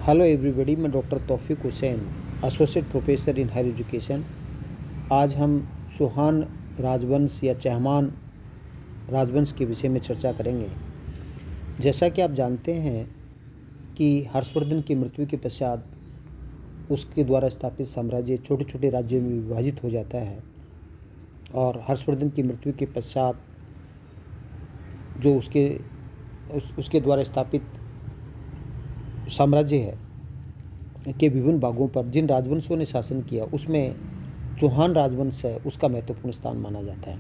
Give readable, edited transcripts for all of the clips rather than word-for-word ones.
Hello everybody, मैं doctor Taufiq Hussain, associate professor in higher education. आज हम चौहान राजवंश या चहमान राजवंश के विषय में चर्चा करेंगे। जैसा कि आप जानते हैं कि हर्षवर्धन की मृत्यु के पश्चात उसके द्वारा स्थापित साम्राज्य छोटे छोटे राज्यों में विभाजित हो जाता है और हर्षवर्धन की मृत्यु के पश्चात जो उसके द्वारा स्थापित साम्राज्य है के विभिन्न भागों पर जिन राजवंशों ने शासन किया उसमें चौहान राजवंश है उसका महत्वपूर्ण स्थान माना जाता है।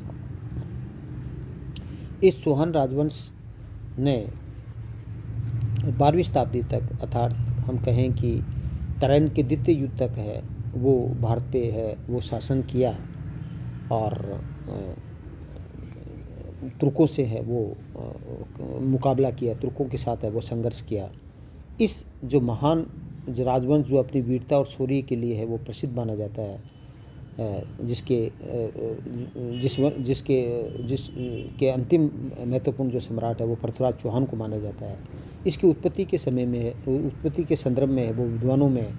इस चौहान राजवंश ने 12वीं शताब्दी तक, अर्थात हम कहें कि तराइन के द्वितीय युद्ध तक है वो भारत पे है वो शासन किया और तुर्कों से है वो मुकाबला किया, तुर्कों के साथ है वो संघर्ष किया। इस जो महान जो राजवंश जो अपनी वीरता और शौर्य के लिए है वो प्रसिद्ध माना जाता है, जिसके अंतिम महत्वपूर्ण जो सम्राट है वो पृथ्वीराज चौहान को माना जाता है। इसकी उत्पत्ति के समय में, उत्पत्ति के संदर्भ में वो विद्वानों में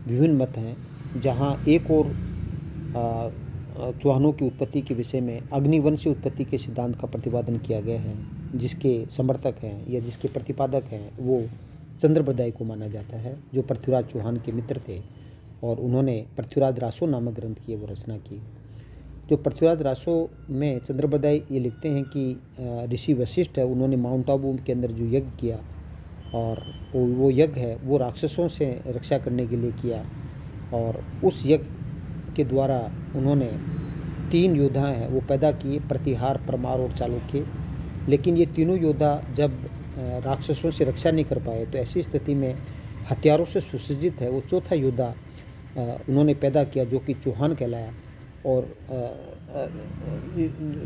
विभिन्न मत हैं, जहाँ एक और चौहानों की उत्पत्ति के विषय में अग्निवंशीय उत्पत्ति के सिद्धांत का प्रतिपादन किया गया है, जिसके समर्थक हैं या जिसके प्रतिपादक हैं वो चंद्रबरदाई को माना जाता है, जो पृथ्वीराज चौहान के मित्र थे और उन्होंने पृथ्वीराज रासो नामक ग्रंथ की वो रचना की। जो पृथ्वीराज रासो में चंद्रबरदाई ये लिखते हैं कि ऋषि वशिष्ठ है, उन्होंने माउंट आबू के अंदर जो यज्ञ किया और वो यज्ञ है वो राक्षसों से रक्षा करने के लिए किया और उस यज्ञ के द्वारा उन्होंने 3 योद्धा हैं वो पैदा किए, प्रतिहार, परमार और चालुक्य। लेकिन ये तीनों योद्धा जब राक्षसों से रक्षा नहीं कर पाए तो ऐसी स्थिति में हथियारों से सुसज्जित है वो चौथा योद्धा उन्होंने पैदा किया, जो कि चौहान कहलाया। और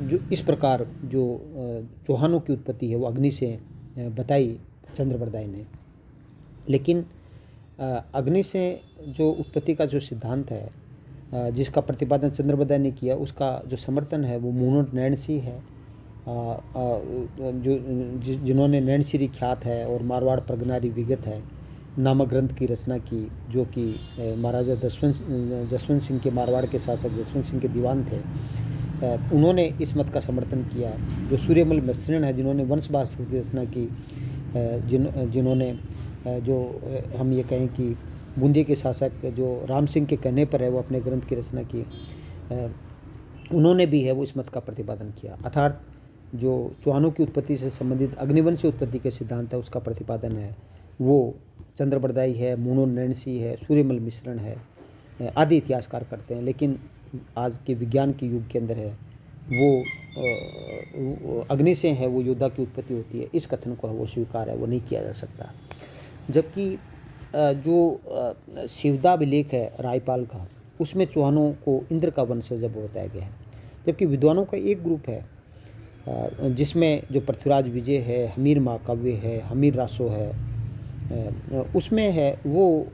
जो इस प्रकार जो चौहानों की उत्पत्ति है वो अग्नि से बताई चंद्रबरदाई ने। लेकिन अग्नि से जो उत्पत्ति का जो सिद्धांत है जिसका प्रतिपादन चंद्रबरदाई ने किया, उसका जो समर्थन है वो मूनों नैणसी है, जिन्होंने नैणसीरी ख्यात है और मारवाड़ प्रगनारी विगत है नामक ग्रंथ की रचना की, जो कि महाराजा जसवंत सिंह के, मारवाड़ के शासक जसवंत सिंह के दीवान थे। उन्होंने इस मत का समर्थन किया। जो सूर्यमल मिश्रण है, जिन्होंने वंशवास की रचना की, जिन्होंने जो हम ये कहें कि बूंदी के शासक जो राम सिंह के कहने पर है वो अपने ग्रंथ की रचना की, उन्होंने भी है वो इस मत का प्रतिपादन किया। अर्थात जो चौहानों की उत्पत्ति से संबंधित अग्निवंशीय उत्पत्ति के सिद्धांत है उसका प्रतिपादन है वो चंद्रबरदाई है, मूनों नैणसी है, सूर्यमल मिश्रण है आदि इतिहासकार करते हैं। लेकिन आज के विज्ञान के युग के अंदर है वो अग्नि से है वो योद्धा की उत्पत्ति होती है, इस कथन को वो स्वीकार है, वो नहीं किया जा सकता। जबकि जो शिवदाभिलेख है रायपाल का, उसमें चौहानों को इंद्र का वंशज बताया गया है। जबकि विद्वानों का एक ग्रुप है जिसमें जो पृथ्वीराज विजय है, हमीर महाकाव्य है, हमीर रासो है, उसमें है वो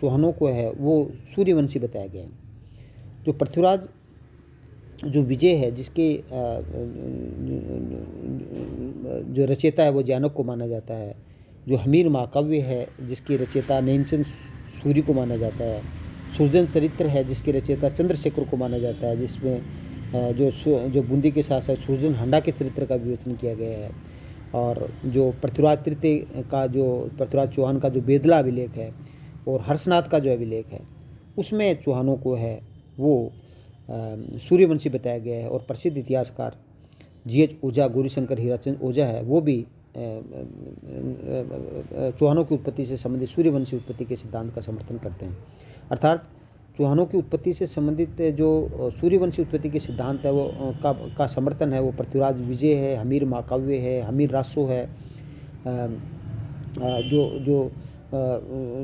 चौहानों को है वो सूर्यवंशी बताया गया है। जो पृथ्वीराज जो विजय है, जिसके जो रचयिता है वो जानक को माना जाता है। जो हमीर महाकाव्य है जिसकी रचयिता नेमचंद सूर्य को माना जाता है। सुरजन चरित्र है जिसके रचयिता चंद्रशेखर को माना जाता है, जिसमें जो बूंदी के शासक सुरजन हंडा के चरित्र का विवेचन किया गया है। और जो पृथ्वीराज तृतीय का, जो पृथ्वीराज चौहान का जो बेदला अभिलेख है और हर्षनाथ का जो अभिलेख है, उसमें चौहानों को है वो सूर्यवंशी बताया गया है। और प्रसिद्ध इतिहासकार GH ओझा, गौरीशंकर हीराचंद ओझा है, वो भी चौहानों की उत्पत्ति से संबंधित सूर्यवंशी उत्पत्ति के सिद्धांत का समर्थन करते हैं। अर्थात चौहानों की उत्पत्ति से संबंधित जो सूर्यवंशी उत्पत्ति के सिद्धांत है वो का समर्थन है वो पृथ्वीराज विजय है, हमीर महाकाव्य है, हमीर रासो है,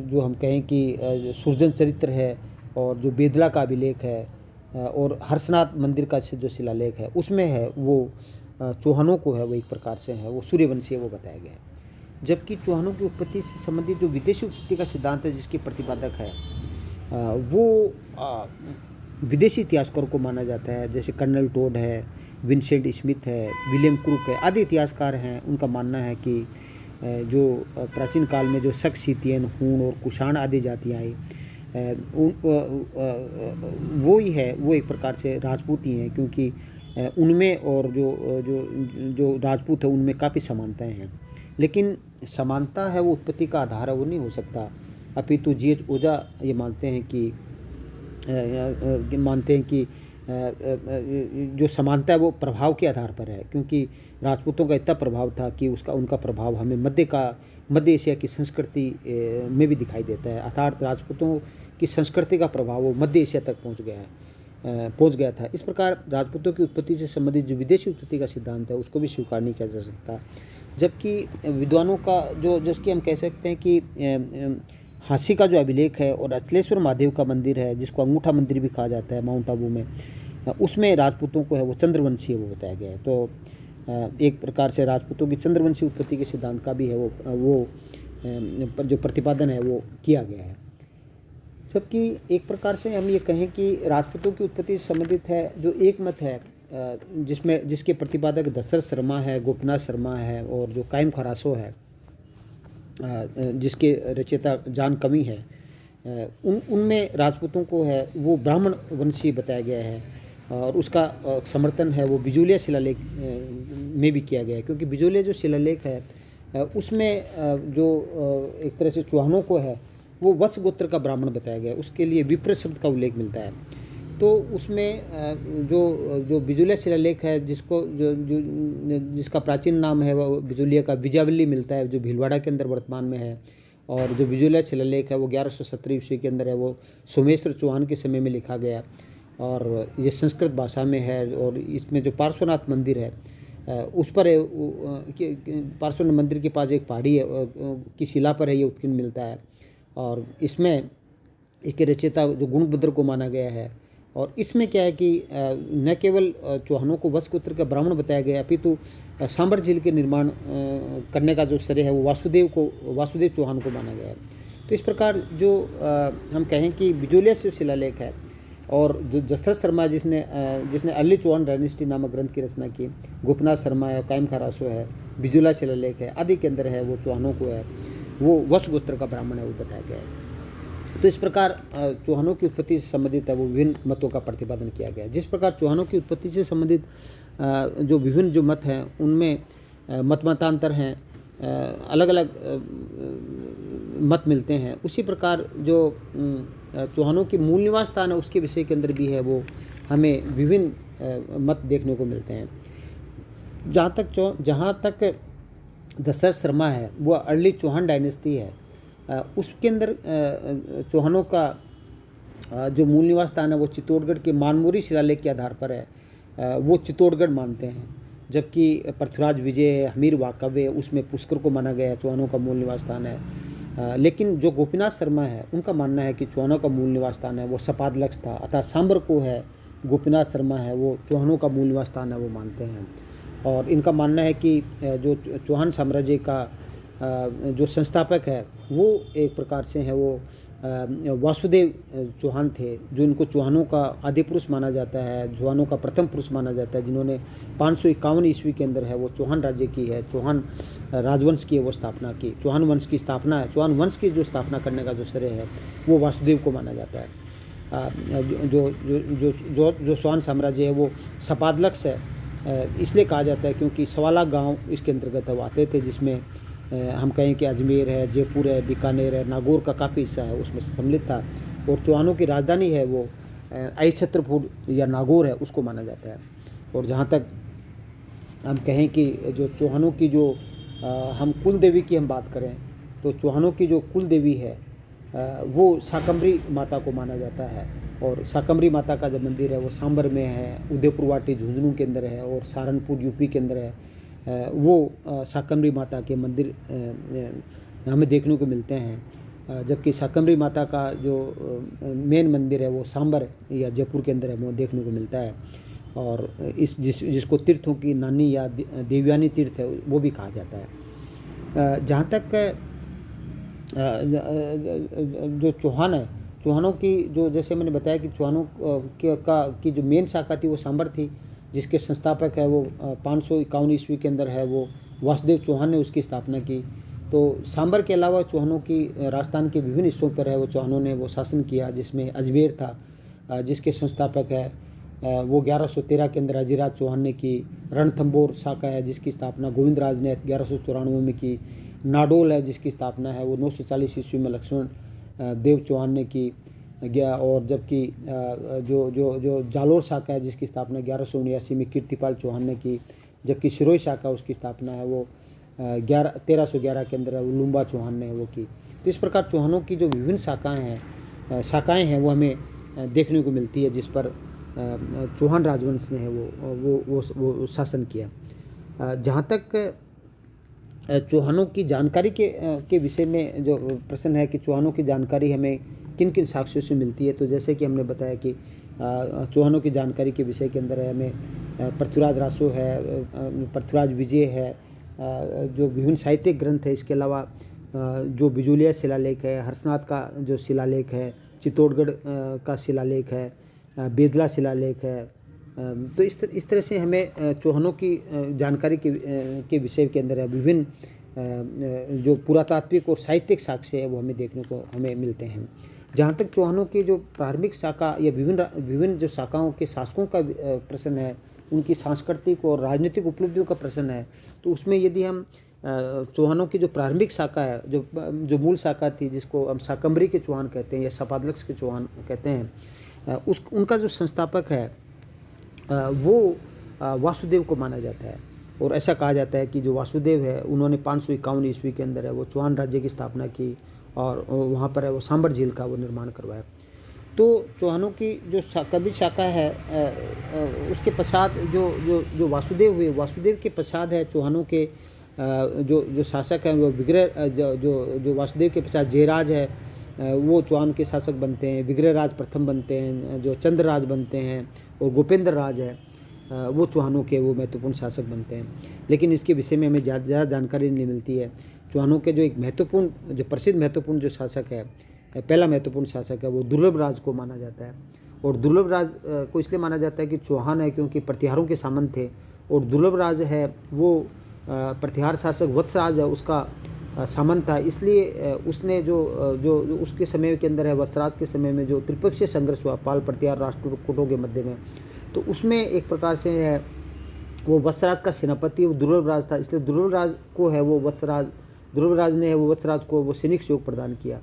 जो हम कहें कि सुरजन चरित्र है, और जो बेदला का अभिलेख है और हर्षनाथ मंदिर का जो शिलालेख है, उसमें है वो चौहानों को है वो एक प्रकार से है वो सूर्यवंशी है वो बताया गया है। जबकि चौहानों की उत्पत्ति से संबंधित जो विदेशी उत्पत्ति का सिद्धांत है जिसके प्रतिपादक है वो विदेशी इतिहासकारों को माना जाता है, जैसे कर्नल टोड है, विंसेंट स्मिथ है, विलियम क्रूक है आदि इतिहासकार हैं। उनका मानना है कि जो प्राचीन काल में जो शक, सीतियन, हूण और कुषाण आदि जातियाँ आई, वो ही है, वो एक प्रकार से राजपूत ही हैं, क्योंकि उनमें और जो राजपूत है उनमें काफ़ी समानताएं हैं। लेकिन समानता है वो उत्पत्ति का आधार है, वो नहीं हो सकता। अपितु जी.एच. ओझा ये मानते हैं कि जो समानता है वो प्रभाव के आधार पर है, क्योंकि राजपूतों का इतना प्रभाव था कि उनका प्रभाव हमें मध्य एशिया की संस्कृति में भी दिखाई देता है। अर्थात राजपूतों की संस्कृति का प्रभाव वो मध्य एशिया तक पहुंच गया था। इस प्रकार राजपूतों की उत्पत्ति से संबंधित जो विदेशी उत्पत्ति का सिद्धांत है उसको भी स्वीकार नहीं किया जा सकता। जबकि विद्वानों का जिसकी हम कह सकते हैं कि हाँसी का जो अभिलेख है और अचलेश्वर महादेव का मंदिर है, जिसको अंगूठा मंदिर भी कहा जाता है माउंट आबू में, उसमें राजपूतों को है वो चंद्रवंशी है वो बताया गया है। तो एक प्रकार से राजपूतों की चंद्रवंशी उत्पत्ति के सिद्धांत का भी है वो जो प्रतिपादन है वो किया गया है। जबकि एक प्रकार से हम ये कहें कि राजपूतों की उत्पत्ति से संबंधित है जो एक मत है, जिसके प्रतिपादक दशरथ शर्मा है, गोपीनाथ शर्मा है, और जो कायम खरासो है जिसके रचयिता जान कवि है, उनमें राजपूतों को है वो ब्राह्मण वंशी बताया गया है। और उसका समर्थन है वो बिजोलिया शिलालेख में भी किया गया है, क्योंकि बिजोलिया जो शिलालेख है उसमें जो एक तरह से चौहानों को है वो वत्स गोत्र का ब्राह्मण बताया गया है, उसके लिए विप्र शब्द का उल्लेख मिलता है। तो उसमें जो बिजोलिया शिलालेख है जिसका प्राचीन नाम है वो बिजोलिया का विजावली मिलता है, जो भीलवाड़ा के अंदर वर्तमान में है। और जो बिजोलिया शिलालेख है वो 1117 ईस्वी के अंदर है, वो सोमेश्वर चौहान के समय में लिखा गया और ये संस्कृत भाषा में है। और इसमें जो पार्श्वनाथ मंदिर है उस पर है, पार्श्वनाथ मंदिर के पास एक पहाड़ी है की शिला पर है ये उत्कीर्ण मिलता है। और इसमें एक रचयिता जो गुणभद्र को माना गया है। और इसमें क्या है कि न केवल चौहानों को वत्स गोत्र का ब्राह्मण बताया गया, अपितु सांबर झील के निर्माण करने का जो श्रेय है वो वासुदेव चौहान को माना गया है। तो इस प्रकार जो हम कहें कि बिजोलिया से शिलालेख है, और जो दशरथ शर्मा जिसने अर्ली चौहान डायनेस्टी नामक ग्रंथ की रचना की, गोपीनाथ शर्मा है, कायम खरासो है, बिजोलिया शिलालेख है आदि के अंदर है वो चौहानों को है वो वत्स गोत्र का ब्राह्मण है वो बताया गया है। तो इस प्रकार चौहानों की उत्पत्ति से संबंधित है वो विभिन्न मतों का प्रतिपादन किया गया है। जिस प्रकार चौहानों की उत्पत्ति से संबंधित जो विभिन्न जो मत हैं उनमें मतांतर हैं, अलग अलग मत मिलते हैं, उसी प्रकार जो चौहानों की मूल निवास स्थान है उसके विषय के अंदर भी है वो हमें विभिन्न मत देखने को मिलते हैं। जहाँ तक दशरथ शर्मा है वो अर्ली चौहान डायनेस्टी है, उसके अंदर चौहानों का जो मूल निवास स्थान है वो चित्तौड़गढ़ के मानमोरी शिलालेख के आधार पर है, वो चित्तौड़गढ़ मानते हैं। जबकि पृथ्वीराज विजय, हमीर वाकवे उसमें पुष्कर को माना गया चौहानों का मूल निवास स्थान है। लेकिन जो गोपीनाथ शर्मा है उनका मानना है कि चौहानों का मूल निवास स्थान है वो सपादलक्ष था, अतः सांबर को है गोपीनाथ शर्मा है वो चौहानों का मूल निवास स्थान है वो मानते हैं। और इनका मानना है कि जो चौहान साम्राज्य का जो संस्थापक है वो एक प्रकार से है वो वासुदेव चौहान थे, जो इनको चौहानों का आदि पुरुष माना जाता है, चौहानों का प्रथम पुरुष माना जाता है, जिन्होंने 551 ईस्वी के अंदर है वो चौहान राज्य की है, चौहान राजवंश की है वो स्थापना की, चौहान वंश की स्थापना है, चौहान वंश की जो स्थापना करने का जो श्रेय है वो वासुदेव को माना जाता है। जो चौहान साम्राज्य है वो सपादलक्ष है, इसलिए कहा जाता है क्योंकि 1.25 लाख गाँव इसके अंतर्गत आते थे, जिसमें हम कहें कि अजमेर है, जयपुर है, बीकानेर है, नागौर का काफ़ी हिस्सा है उसमें सम्मिलित था। और चौहानों की राजधानी है वो अहिछत्रपुर या नागौर है उसको माना जाता है। और जहाँ तक हम कहें कि जो चौहानों की जो हम कुल देवी की हम बात करें तो चौहानों की जो कुल देवी है वो शाकंभरी माता को माना जाता है। और शाकंभरी माता का जो मंदिर है वो सांबर में है, उदयपुर वाटी झुंझुनू के अंदर है, और सहारनपुर यूपी के अंदर है। वो शाकंभरी माता के मंदिर हमें देखने को मिलते हैं। जबकि शाकंभरी माता का जो मेन मंदिर है वो सांबर या जयपुर के अंदर है वो देखने को मिलता है। और जिसको तीर्थों की नानी या देवयानी तीर्थ है वो भी कहा जाता है। जहाँ तक जो चौहान है, चौहानों की जो जैसे मैंने बताया कि चौहानों की जो मेन शाखा थी वो सांबर थी, जिसके संस्थापक है वो 551 ईस्वी के अंदर है वो वासुदेव चौहान ने उसकी स्थापना की। तो सांबर के अलावा चौहानों की राजस्थान के विभिन्न हिस्सों पर है वो चौहानों ने वो शासन किया, जिसमें अजमेर था, जिसके संस्थापक है वो 1113 के अंदर अजीराज चौहान ने की। रणथंभौर शाखा है जिसकी स्थापना गोविंदराज ने 1194 में की। नाडोल है जिसकी स्थापना है वो 940 ईस्वी में लक्ष्मण देव चौहान ने की गया। और जबकि जो जो जो जालोर शाखा है जिसकी स्थापना 1179 में कीर्तिपाल चौहान ने की। जबकि सिरोही शाखा उसकी स्थापना है वो 1311 के अंदर लुम्बा चौहान ने वो की। तो इस प्रकार चौहानों की जो विभिन्न शाखाएं हैं वो हमें देखने को मिलती है, जिस पर चौहान राजवंश ने है वो शासन किया। जहाँ तक चौहानों की जानकारी के विषय में जो प्रश्न है कि चौहानों की जानकारी हमें किन किन साक्ष्यों से मिलती है, तो जैसे कि हमने बताया कि चौहानों की जानकारी के विषय के अंदर हमें पृथ्वीराज रासो है, पृथ्वीराज विजय है, जो विभिन्न साहित्यिक ग्रंथ है। इसके अलावा जो बिजुलिया शिलालेख है, हर्षनाथ का जो शिलालेख है, चित्तौड़गढ़ का शिलालेख है, बेदला शिलालेख है। तो इस तरह से हमें चौहानों की जानकारी के विषय के अंदर विभिन्न जो पुरातात्विक और साहित्यिक साक्ष्य है वो हमें देखने को हमें मिलते हैं। जहाँ तक चौहानों की जो प्रारंभिक शाखा या विभिन्न जो शाखाओं के शासकों का प्रश्न है, उनकी सांस्कृतिक और राजनीतिक उपलब्धियों का प्रश्न है, तो उसमें यदि हम चौहानों की जो प्रारंभिक शाखा है, जो मूल शाखा थी, जिसको हम शाकंभरी के चौहान कहते हैं या सपादलक्ष के चौहान कहते हैं, उनका जो संस्थापक है वो वासुदेव को माना जाता है। और ऐसा कहा जाता है कि जो वासुदेव है उन्होंने 551 ईस्वी के अंदर है वो चौहान राज्य की स्थापना की और वहाँ पर है वो सांबर झील का वो निर्माण करवाया। तो चौहानों की जो कबीर शाखा है उसके पश्चात जो वासुदेव हुए, वासुदेव के पश्चात है चौहानों के जो शासक हैं वो विग्रह जो वासुदेव के पश्चात जयराज है वो चौहान के शासक बनते हैं। विग्रहराज प्रथम बनते हैं, जो चंद्रराज बनते हैं, और गोपेंद्र राज है वो चौहानों के वो महत्वपूर्ण शासक बनते हैं। लेकिन इसके विषय में हमें ज़्यादा जानकारी नहीं मिलती है। चौहानों के जो एक महत्वपूर्ण जो प्रसिद्ध महत्वपूर्ण जो शासक है, पहला महत्वपूर्ण शासक है वो दुर्लभ राज को माना जाता है। और दुर्लभ राज को इसलिए माना जाता है कि चौहान है क्योंकि प्रतिहारों के सामंत थे, और दुर्लभ राज है वो प्रतिहार शासक वत्सराज है उसका सामंत था। इसलिए उसने जो उसके समय के अंदर है, वत्सराज के समय में जो त्रिपक्षीय संघर्ष हुआ पाल प्रतिहार राष्ट्रकूटों के मध्य में, तो उसमें एक प्रकार से है वो वत्सराज का सेनापति वो दुर्लभ राज था। इसलिए दुर्लभ राज को है वो दुर्लभ राज ने है वो वत्सराज को वो सैनिक सहयोग प्रदान किया।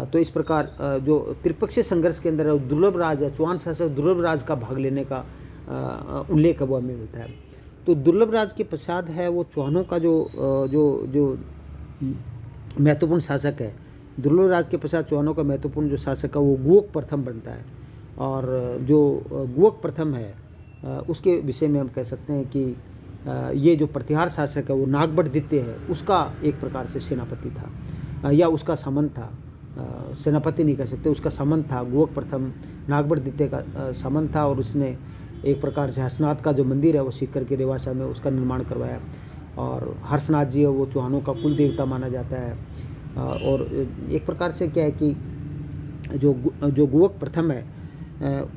तो इस प्रकार जो त्रिपक्षीय संघर्ष के अंदर है दुर्लभ राज है, चौहान शासक दुर्लभ राज का भाग लेने का उल्लेख वो हमें मिलता है। तो दुर्लभ राज के पश्चात है वो चौहानों का जो महत्वपूर्ण शासक है, दुर्लभ राज के पश्चात चौहानों का महत्वपूर्ण जो शासक है वो गुहक प्रथम बनता है। और जो गुहक प्रथम है उसके विषय में हम कह सकते हैं कि ये जो प्रतिहार शासक है वो नागभट्ट द्वितीय है, उसका एक प्रकार से सेनापति था या उसका सामंत था। सेनापति नहीं कह सकते, उसका सामंत था। गुहक प्रथम नागभट्ट द्वितीय का सामंत था और उसने एक प्रकार से हर्षनाथ का जो मंदिर है वो सीकर के रेवासा में उसका निर्माण करवाया। और हर्षनाथ जी है वो चौहानों का कुल देवता माना जाता है। और एक प्रकार से क्या है कि जो गुहक प्रथम है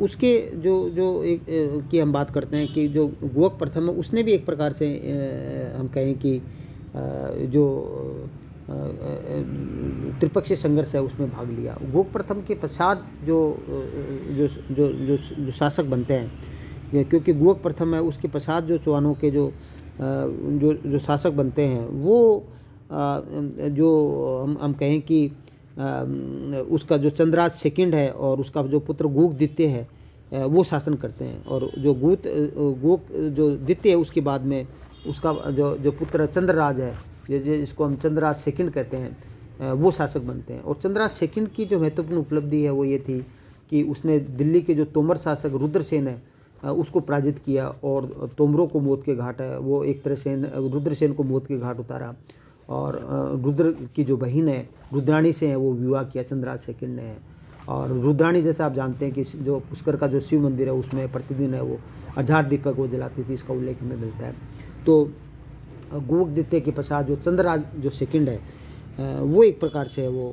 उसके जो एक की हम बात करते हैं कि जो गुहक प्रथम है उसने भी एक प्रकार से हम कहें कि जो त्रिपक्षीय संघर्ष है उसमें भाग लिया। गुहक प्रथम के पश्चात जो शासक बनते हैं, क्योंकि गुहक प्रथम है उसके पश्चात जो चौहानों के जो शासक बनते हैं वो जो हम कहें कि उसका जो चंद्रराज सेकंड है और उसका जो पुत्र गुहक द्वितीय है वो शासन करते हैं। और जो गुहक जो द्वितीय है उसके बाद में उसका जो पुत्र चंद्रराज है, जिसको हम चंद्रराज सेकंड कहते हैं, वो शासक बनते हैं। और चंद्रराज सेकंड की जो महत्वपूर्ण उपलब्धि है वो ये थी कि उसने दिल्ली के जो तोमर शासक रुद्रसेन है उसको पराजित किया और तोमरों को मौत के घाट है वो एक तरह से रुद्रसेन को मौत के घाट उतारा। और रुद्र की जो बहन है रुद्राणी से है वो विवाह किया चंद्रराज सेकंड ने। और रुद्राणी जैसे आप जानते हैं कि जो पुष्कर का जो शिव मंदिर है उसमें प्रतिदिन है वो 1000 दीपक वो जलाती थी, इसका उल्लेख हमें मिलता है। तो गुहक द्वितीय के पश्चात जो चंद्रराज जो सेकंड है वो एक प्रकार से वो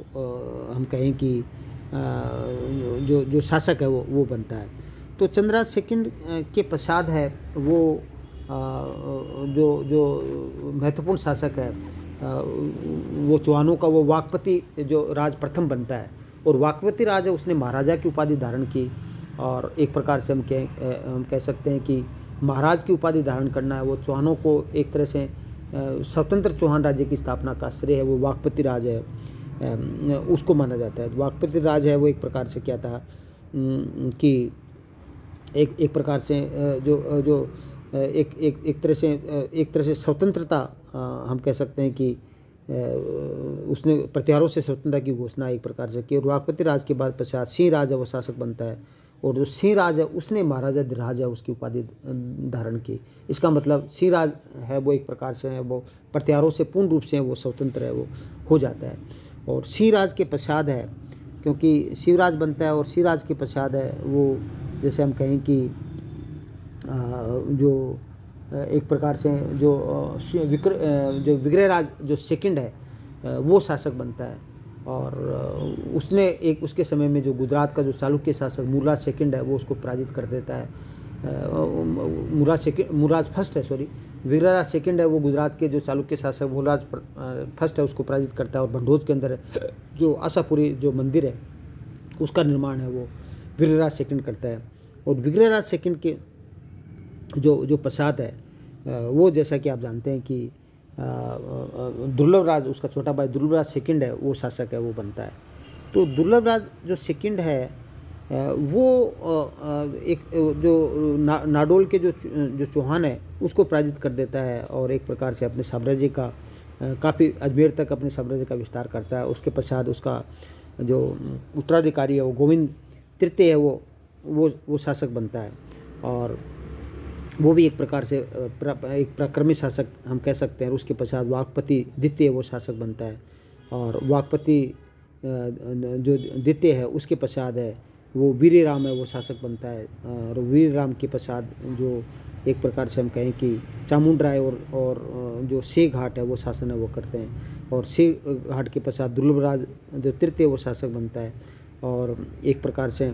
हम कहें कि जो शासक है वो बनता है। तो चंद्रराज सेकंड के पश्चात है वो जो महत्वपूर्ण शासक है वो चौहानों का वो वाकपति जो राज प्रथम बनता है, और वाकपति राज है उसने महाराजा की उपाधि धारण की, और एक प्रकार से हम कह सकते हैं कि महाराज की उपाधि धारण करना है वो चौहानों को एक तरह से स्वतंत्र चौहान राज्य की स्थापना का श्रेय है वो वाकपति राज है, उसको माना जाता है। वाकपति राज है वो एक प्रकार से क्या था कि एक प्रकार से एक तरह से स्वतंत्रता हम कह सकते हैं कि उसने प्रतिहारों से स्वतंत्रता की घोषणा एक प्रकार से की। और वाकपति राज के बाद पश्चात सिंह राज है वो शासक बनता है, और जो सिंह राज है उसने महाराजा धीराज है उसकी उपाधि धारण की। इसका मतलब सिंह राज है वो एक प्रकार से है वो प्रतिहारों से पूर्ण रूप से वो स्वतंत्र है वो हो जाता है। और सिंह राज के पश्चात है, क्योंकि शिवराज बनता है और शिवराज के पश्चात है वो जैसे हम कहें कि जो एक प्रकार से जो विग्रहराज जो सेकंड है वो शासक बनता है। और उसने एक उसके समय में जो गुजरात का जो चालुक्य शासक मूलराज सेकंड है वो उसको पराजित कर देता है। मूलराज फर्स्ट है, सॉरी, विग्रहराज सेकंड है वो गुजरात के जो चालुक्य शासक मूलराज फर्स्ट है उसको पराजित करता है। और भंडोज के अंदर जो आशापुरी जो मंदिर है उसका निर्माण है वो विग्रहराज सेकंड करता है। और विग्रहराज सेकंड के जो पश्चात है वो जैसा कि आप जानते हैं कि दुर्लभ राज उसका छोटा भाई दुर्लभ राज सेकंड है वो शासक है वो बनता है। तो दुर्लभ राज जो सेकंड है वो एक जो नाडोल के जो चौहान है उसको पराजित कर देता है, और एक प्रकार से अपने साम्राज्य का काफ़ी अजमेर तक अपने साम्राज्य का विस्तार करता है। उसके पश्चात उसका जो उत्तराधिकारी है वो गोविंद तृतीय है वो शासक बनता है, और वो भी एक प्रकार से एक पराक्रमी शासक हम कह सकते हैं। उसके पश्चात वाकपति द्वितीय वो शासक बनता है, और वाकपति जो द्वितीय है उसके पश्चात है वो वीरराम है वो शासक बनता है। और वीरराम के पश्चात जो एक प्रकार से हम कहें कि चामुंडराय और जो शे घाट है वो शासन है वो करते हैं। और शे घाट के पश्चात दुर्लभराज जो तृतीय वो शासक बनता है, और एक प्रकार से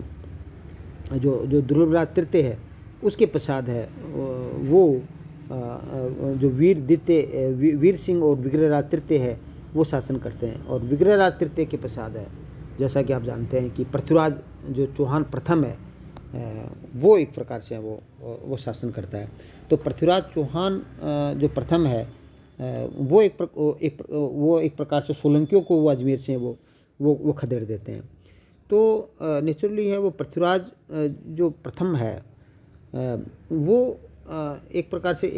जो दुर्लभराज तृतीय है उसके पश्चात है वो जो वीर सिंह और विग्रहराज तृतीय है वो शासन करते हैं। और विग्रहराज तृतीय के पश्चात है जैसा कि आप जानते हैं कि पृथ्वीराज जो चौहान प्रथम है वो एक प्रकार से वो शासन करता है। तो पृथ्वीराज चौहान जो प्रथम है वो एक प्रकार से सोलंकियों को वो अजमेर से वो खदेड़ देते हैं। तो नेचुरली है वो पृथ्वीराज जो प्रथम है वो एक प्रकार से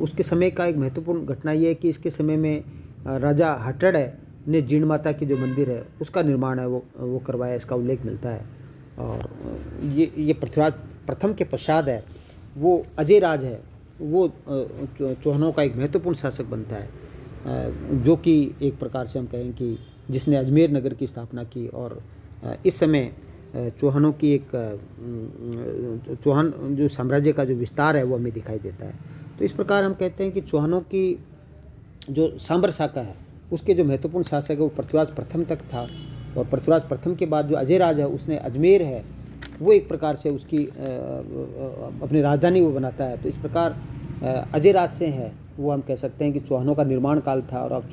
उसके समय का एक महत्वपूर्ण घटना ये है कि इसके समय में राजा हटड़ ने जीण माता की जो मंदिर है उसका निर्माण है वो करवाया, इसका उल्लेख मिलता है। और ये पृथ्वीराज प्रथम के पश्चात है वो अजय राज है वो चौहानों का एक महत्वपूर्ण शासक बनता है, जो कि एक प्रकार से हम कहें कि जिसने अजमेर नगर की स्थापना की। और इस समय चौहानों की चौहान जो साम्राज्य का जो विस्तार है वो हमें दिखाई देता है। तो इस प्रकार हम कहते हैं कि चौहानों की जो सांबर शाखा है उसके जो महत्वपूर्ण शासक है वो पृथ्वीराज प्रथम तक था, और पृथ्वीराज प्रथम के बाद जो अजय राज है उसने अजमेर है वो एक प्रकार से उसकी अपनी राजधानी वो बनाता है। तो इस प्रकार अजय राज से है वो हम कह सकते हैं कि चौहानों का निर्माण काल था। और अब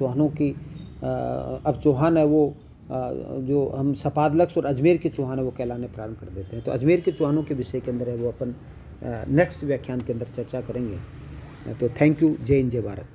चौहान है वो जो हम सपादलक्ष और अजमेर के चौहान है वो कहलाने प्रारंभ कर देते हैं। तो अजमेर के चौहानों के विषय के अंदर है वो अपन नेक्स्ट व्याख्यान के अंदर चर्चा करेंगे। तो थैंक यू। जय हिंद, जय भारत।